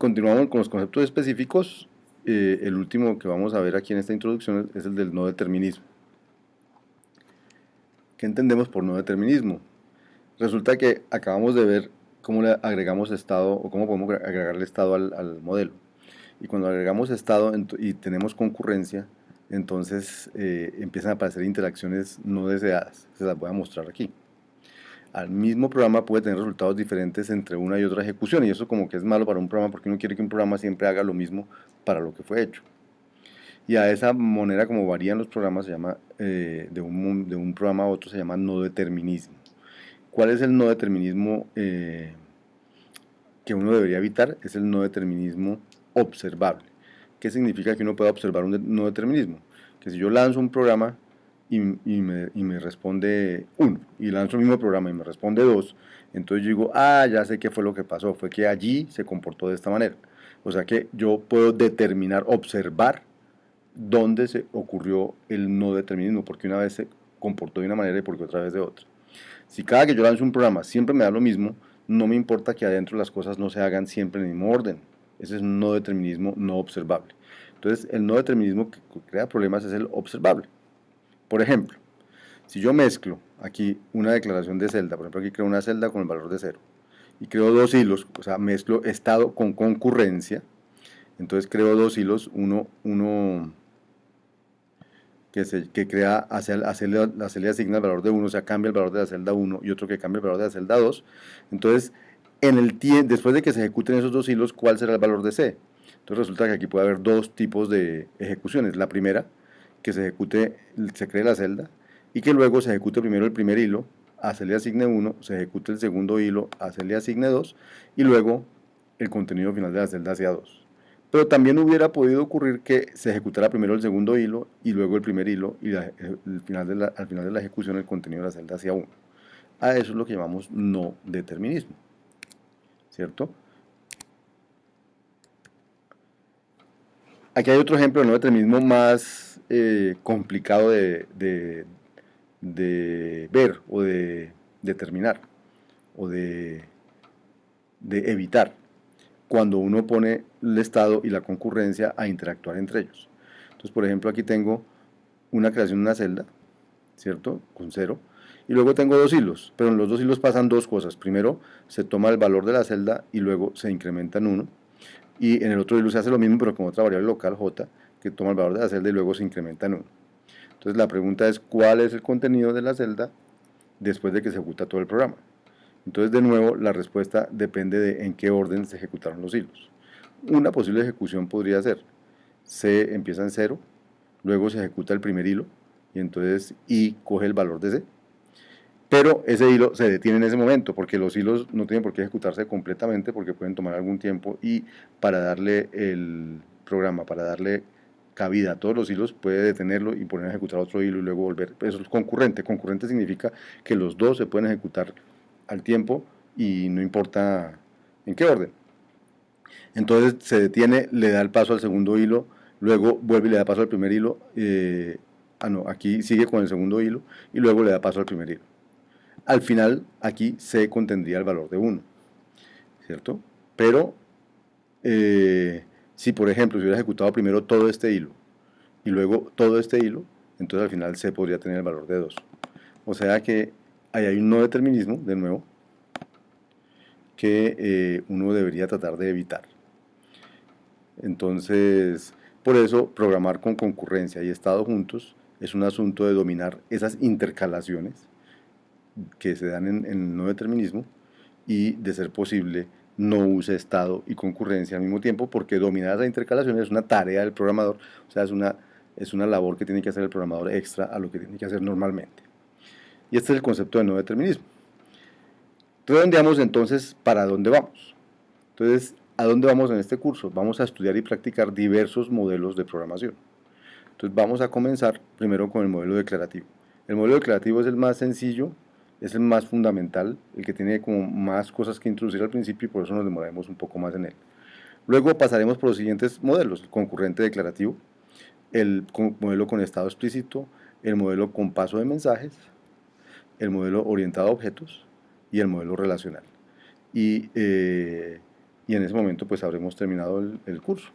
continuamos con los conceptos específicos. El último que vamos a ver aquí en esta introducción es el del no determinismo. ¿Qué entendemos por no determinismo? Resulta que acabamos de ver cómo le agregamos estado o cómo podemos agregarle estado al modelo. Y cuando agregamos estado y tenemos concurrencia, entonces empiezan a aparecer interacciones no deseadas. Se las voy a mostrar aquí. Al mismo programa puede tener resultados diferentes entre una y otra ejecución, y eso como que es malo para un programa porque uno quiere que un programa siempre haga lo mismo para lo que fue hecho. Y a esa manera como varían los programas, se llama, de un programa a otro, se llama no determinismo. ¿Cuál es el no determinismo que uno debería evitar? Es el no determinismo observable. ¿Qué significa que uno pueda observar un no determinismo? Que si yo lanzo un programa y me responde 1, y lanzo el mismo programa y me responde 2, entonces yo digo, ya sé qué fue lo que pasó, fue que allí se comportó de esta manera. O sea que yo puedo determinar, observar dónde se ocurrió el no determinismo, porque una vez se comportó de una manera y porque otra vez de otra. Si cada que yo lanzo un programa siempre me da lo mismo, no me importa que adentro las cosas no se hagan siempre en el mismo orden. Ese es un no determinismo no observable. Entonces, el no determinismo que crea problemas es el observable. Por ejemplo, si yo mezclo aquí una declaración de celda, por ejemplo aquí creo una celda con el valor de 0, y creo dos hilos, o sea, mezclo estado con concurrencia, entonces creo dos hilos, uno que crea, a la celda asigna el valor de 1, o sea, cambia el valor de la celda 1, y otro que cambia el valor de la celda 2. Entonces, después de que se ejecuten esos dos hilos, ¿cuál será el valor de C? Entonces resulta que aquí puede haber dos tipos de ejecuciones. La primera, que se cree la celda, y que luego se ejecute primero el primer hilo, a C le asigne 1, se ejecute el segundo hilo, a C le asigne 2, y luego el contenido final de la celda sea 2. Pero también hubiera podido ocurrir que se ejecutara primero el segundo hilo y luego el primer hilo, y al final de la ejecución el contenido de la celda sea 1. A eso es lo que llamamos no determinismo, ¿cierto? Aquí hay otro ejemplo de no determinismo más complicado de ver o de determinar o de evitar, cuando uno pone el estado y la concurrencia a interactuar entre ellos. Entonces, por ejemplo, aquí tengo una creación de una celda, ¿cierto? Con 0. Y luego tengo dos hilos, pero en los dos hilos pasan dos cosas. Primero, se toma el valor de la celda y luego se incrementa en 1. Y en el otro hilo se hace lo mismo, pero con otra variable local, j, que toma el valor de la celda y luego se incrementa en 1. Entonces la pregunta es, ¿cuál es el contenido de la celda después de que se ejecuta todo el programa? Entonces, de nuevo, la respuesta depende de en qué orden se ejecutaron los hilos. Una posible ejecución podría ser, C empieza en 0, luego se ejecuta el primer hilo, y entonces I coge el valor de C. Pero ese hilo se detiene en ese momento, porque los hilos no tienen por qué ejecutarse completamente, porque pueden tomar algún tiempo, y para darle el programa, para darle cabida a todos los hilos, puede detenerlo y poner a ejecutar otro hilo y luego volver. Eso es concurrente. Concurrente significa que los dos se pueden ejecutar al tiempo y no importa en qué orden. Entonces se detiene, le da el paso al segundo hilo, luego vuelve y le da paso al primer hilo, aquí sigue con el segundo hilo y luego le da paso al primer hilo. Al final aquí C contendría el valor de 1, ¿cierto? Pero si por ejemplo se hubiera ejecutado primero todo este hilo y luego todo este hilo, entonces al final C podría tener el valor de 2. O sea que ahí hay un no determinismo, de nuevo, que uno debería tratar de evitar. Entonces, por eso programar con concurrencia y estado juntos es un asunto de dominar esas intercalaciones que se dan en el no determinismo y, de ser posible, no use estado y concurrencia al mismo tiempo, porque dominar esa intercalación es una tarea del programador, o sea, es una labor que tiene que hacer el programador extra a lo que tiene que hacer normalmente. Y este es el concepto de no determinismo. Redondeamos entonces para dónde vamos. Entonces, ¿a dónde vamos en este curso? Vamos a estudiar y practicar diversos modelos de programación. Entonces vamos a comenzar primero con el modelo declarativo. El modelo declarativo es el más sencillo, es el más fundamental, el que tiene como más cosas que introducir al principio y por eso nos demoraremos un poco más en él. Luego pasaremos por los siguientes modelos: el concurrente declarativo, el modelo con estado explícito, el modelo con paso de mensajes, el modelo orientado a objetos y el modelo relacional. Y y en ese momento pues habremos terminado el curso.